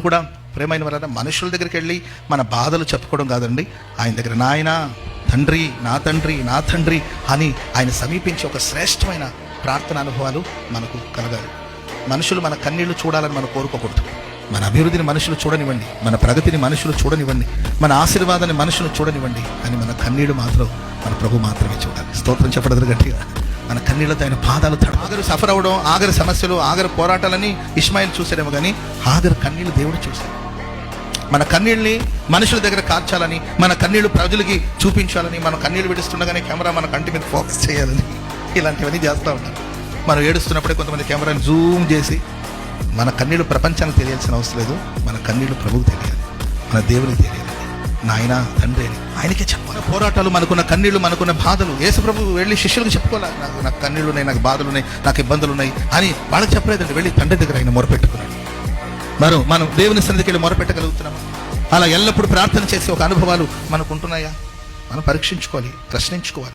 కూడా ప్రేమైన వలన మనుషుల దగ్గరికి వెళ్ళి మన బాధలు చెప్పుకోవడం కాదండి, ఆయన దగ్గర నాయన తండ్రి నా తండ్రి నా తండ్రి అని ఆయన సమీపించి ఒక శ్రేష్టమైన ప్రార్థన అనుభవాలు మనకు కలగాలి. మనుషులు మన కన్నీళ్లు చూడాలని మనం కోరుకోకూడదు. మన అభివృద్ధిని మనుషులు చూడనివ్వండి, మన ప్రగతిని మనుషులు చూడనివ్వండి, మన ఆశీర్వాదాన్ని మనుషులు చూడనివ్వండి, అని మన కన్నీళ్లు మాత్రం మన ప్రభు మాత్రమే చూడాలి. స్తోత్రం చెప్పడదు గట్టిగా. మన కన్నీళ్లతో ఆయన పాదాలు ఆగరు సఫర్ అవ్వడం, ఆగరు సమస్యలు, ఆగరు పోరాటాలని ఇష్మాయిల్ చూసాడేమో కానీ ఆగరు కన్నీళ్లు దేవుడు చూశాడు. మన కన్నీళ్ళని మనుషుల దగ్గర కార్చాలని, మన కన్నీళ్లు ప్రజలకి చూపించాలని, మన కన్నీళ్లు విడుస్తుండగానే కెమెరా మన కంటి మీద ఫోకస్ చేయాలని, ఇలాంటివన్నీ చేస్తూ ఉంటారు. మనం ఏడుస్తున్నప్పుడే కొంతమంది కెమెరాని జూమ్ చేసి, మన కన్నీళ్లు ప్రపంచానికి తెలియాల్సిన అవసరం లేదు, మన కన్నీళ్లు ప్రభువుకు తెలియాలి, మన దేవునికి తెలియాలి. నాయన తండ్రి అని ఆయనకే చెప్పాలి. పోరాటాలు, మనకున్న కన్నీళ్లు, మనకున్న బాధలు యేసు ప్రభు వెళ్ళి శిష్యులకు చెప్పుకోవాలి. నాకు కన్నీళ్లు ఉన్నాయి, నాకు బాధలు ఉన్నాయి, నాకు ఇబ్బందులు ఉన్నాయి అని వాళ్ళకి చెప్పలేదండి. వెళ్ళి తండ్రి దగ్గర ఆయన మొరపెట్టుకున్నాడు. మనం దేవుని సన్నిధికి వెళ్ళి మొరపెట్టగలుగుతున్నాము. అలా ఎల్లప్పుడూ ప్రార్థన చేసే ఒక అనుభవాలు మనకు ఉంటున్నాయా? మనం పరీక్షించుకోవాలి, ప్రశ్నించుకోవాలి.